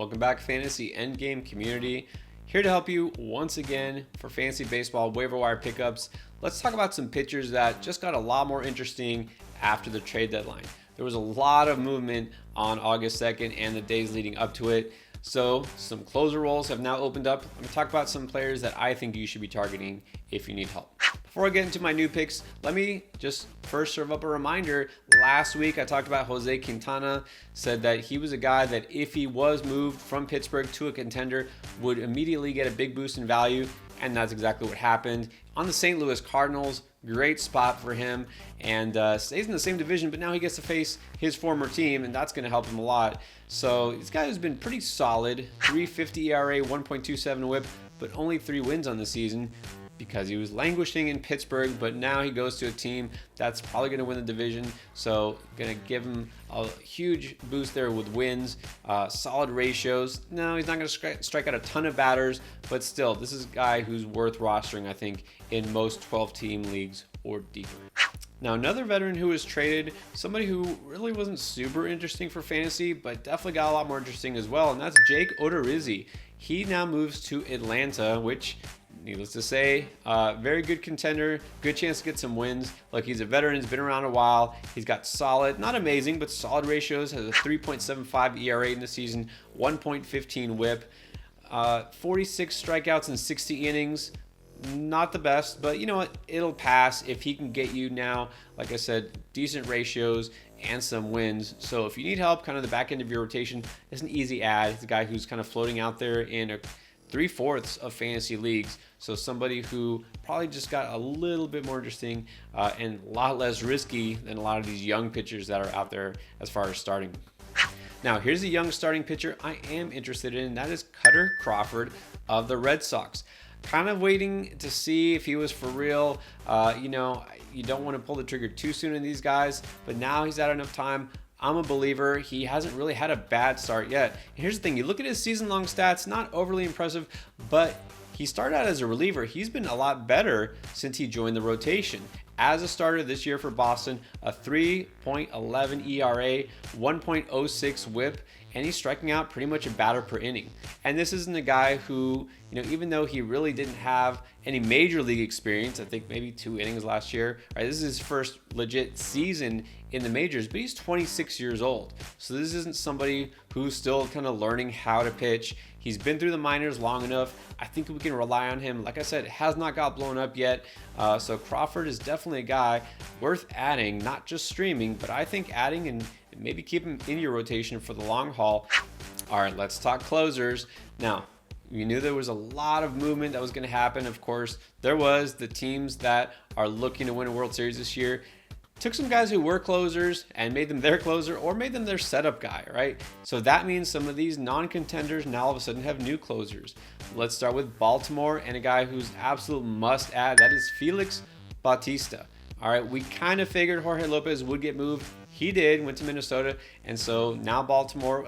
Welcome back, Fantasy Endgame community. Here to help you once again for fantasy baseball waiver wire pickups. Let's talk about some pitchers that just got a lot more interesting after the trade deadline. There was a lot of movement on August 2nd and the days leading up to it. So some closer roles have now opened up. I'm going to talk about some players that I think you should be targeting if you need help. Before I get into my new picks, let me just first serve up a reminder. Last week, I talked about Jose Quintana, said that he was a guy that if he was moved from Pittsburgh to a contender, would immediately get a big boost in value, and that's exactly what happened. On the St. Louis Cardinals, great spot for him, and stays in the same division, but now he gets to face his former team, and that's going to help him a lot. So this guy has been pretty solid, 3.50 ERA, 1.27 WHIP, but only 3 wins on the season, because he was languishing in Pittsburgh, but now he goes to a team that's probably going to win the division. So going to give him a huge boost there with wins, solid ratios. No, he's not going to strike out a ton of batters, but still, this is a guy who's worth rostering, I think, in most 12-team leagues or deeper. Now, another veteran who was traded, somebody who really wasn't super interesting for fantasy, but definitely got a lot more interesting as well, and that's Jake Odorizzi. He now moves to Atlanta, which, needless to say, very good contender, good chance to get some wins. Look, he's a veteran, he's been around a while. He's got solid, not amazing, but solid ratios, has a 3.75 ERA in the season, 1.15 WHIP, 46 strikeouts in 60 innings. Not the best, but you know what? It'll pass if he can get you now, like I said, decent ratios and some wins. So if you need help, kind of the back end of your rotation, it's an easy add. It's a guy who's kind of floating out there in a 3/4 of fantasy leagues. So somebody who probably just got a little bit more interesting and a lot less risky than a lot of these young pitchers that are out there as far as starting. Now, here's a young starting pitcher I am interested in, and that is Kutter Crawford of the Red Sox. Kind of waiting to see if he was for real. You don't want to pull the trigger too soon in these guys, but now he's had enough time. I'm a believer. He hasn't really had a bad start yet. And here's the thing. You look at his season-long stats, not overly impressive, but he started out as a reliever. He's been a lot better since he joined the rotation. As a starter this year for Boston, a 3.11 ERA, 1.06 WHIP, and he's striking out pretty much a batter per inning. And this isn't a guy who, even though he really didn't have any major league experience, I think maybe 2 innings last year, right? This is his first legit season in the majors, but he's 26 years old. So this isn't somebody who's still kind of learning how to pitch. He's been through the minors long enough. I think we can rely on him. Like I said, has not got blown up yet. So Crawford is definitely a guy worth adding, not just streaming, but I think adding and maybe keep him in your rotation for the long haul. All right, let's talk closers. Now, you knew there was a lot of movement that was going to happen. Of course, there was. The teams that are looking to win a World Series this year took some guys who were closers and made them their closer or made them their setup guy, right? So that means some of these non-contenders now all of a sudden have new closers. Let's start with Baltimore and a guy who's absolute must add. That is Felix Bautista. All right, we kind of figured Jorge Lopez would get moved. He did, went to Minnesota, and so now Baltimore,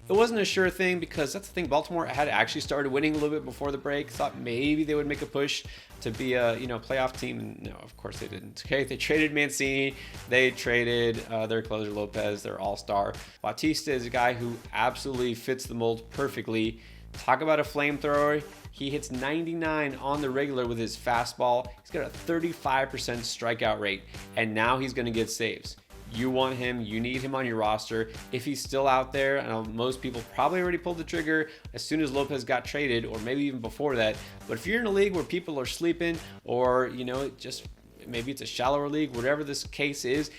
it wasn't a sure thing because that's the thing. Baltimore had actually started winning a little bit before the break. Thought maybe they would make a push to be a playoff team. And no, of course they didn't. Okay, they traded Mancini. They traded their closer Lopez, their all-star. Bautista is a guy who absolutely fits the mold perfectly. Talk about a flamethrower. He hits 99 on the regular with his fastball. He's got a 35% strikeout rate, and now he's going to get saves. You want him, you need him on your roster. If he's still out there, I know most people probably already pulled the trigger as soon as Lopez got traded, or maybe even before that. But if you're in a league where people are sleeping, or just maybe it's a shallower league, whatever this case is,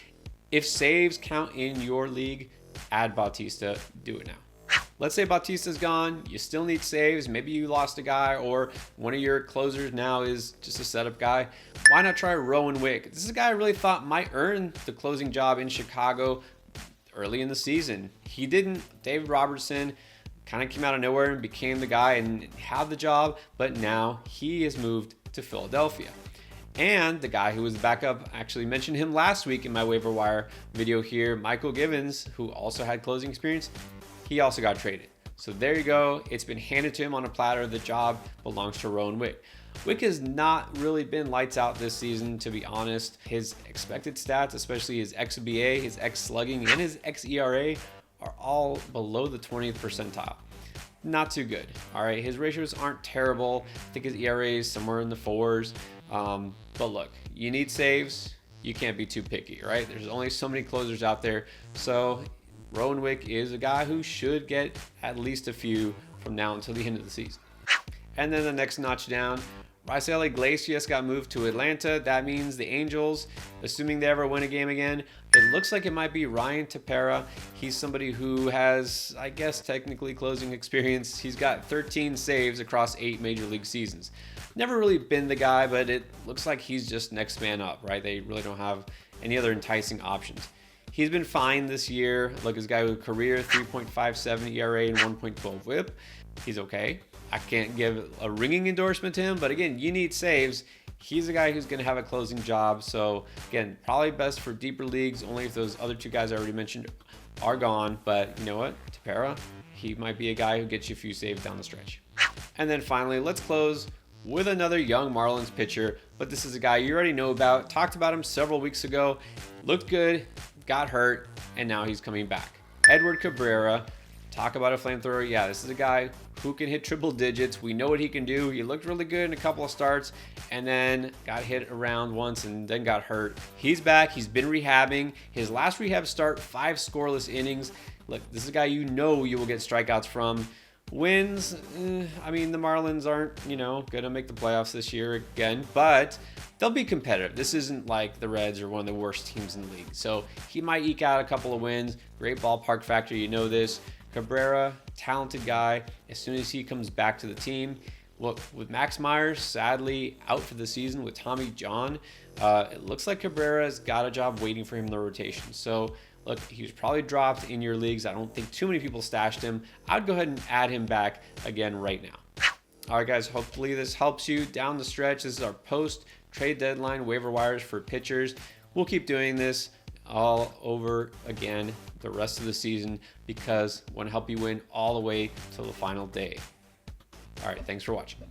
if saves count in your league, add Bautista, do it now. Let's say Bautista's gone, you still need saves, maybe you lost a guy, or one of your closers now is just a setup guy. Why not try Rowan Wick? This is a guy I really thought might earn the closing job in Chicago early in the season. He didn't. David Robertson kind of came out of nowhere and became the guy and had the job, but now he has moved to Philadelphia. And the guy who was the backup, I actually mentioned him last week in my waiver wire video here, Michael Givens, who also had closing experience. He also got traded. So there you go. It's been handed to him on a platter. The job belongs to Rowan Wick. Wick has not really been lights out this season, to be honest. His expected stats, especially his xBA, his xSlugging, and his xERA are all below the 20th percentile. not too good. All right, his ratios aren't terrible. I think his ERA is somewhere in the 4s. But look, you need saves. You can't be too picky, right? There's only so many closers out there. So Rowan Wick is a guy who should get at least a few from now until the end of the season. And then the next notch down, Raisel Iglesias got moved to Atlanta. That means the Angels, assuming they ever win a game again, it looks like it might be Ryan Tepera. He's somebody who has, I guess, technically closing experience. He's got 13 saves across 8 major league seasons. Never really been the guy, but it looks like he's just next man up, right? They really don't have any other enticing options. He's been fine this year. Look, this guy with a career 3.57 ERA and 1.12 WHIP. He's okay. I can't give a ringing endorsement to him, but again, you need saves. He's a guy who's going to have a closing job. So again, probably best for deeper leagues, only if those other 2 guys I already mentioned are gone. But you know what? Tepera, he might be a guy who gets you a few saves down the stretch. And then finally, let's close with another young Marlins pitcher, but this is a guy you already know about. Talked about him several weeks ago. Looked good, got hurt, and now he's coming back. Edward Cabrera. Talk about a flamethrower. Yeah, this is a guy who can hit triple digits. We know what he can do. He looked really good in a couple of starts and then got hit around once and then got hurt. He's back. He's been rehabbing. His last rehab start, 5 scoreless innings. Look, this is a guy you know you will get strikeouts from. Wins, I mean, the Marlins aren't, going to make the playoffs this year again, but they'll be competitive. This isn't like the Reds are one of the worst teams in the league. So he might eke out a couple of wins. Great ballpark factor. You know this. Cabrera, talented guy. As soon as he comes back to the team, look, with Max Myers sadly out for the season with Tommy John, it looks like Cabrera's got a job waiting for him in the rotation. So look, he was probably dropped in your leagues. I don't think too many people stashed him. I'd go ahead and add him back again right now. All right, guys, hopefully this helps you down the stretch. This is our post-trade deadline waiver wires for pitchers. We'll keep doing this all over again the rest of the season because I want to help you win all the way till the final day. All right, thanks for watching.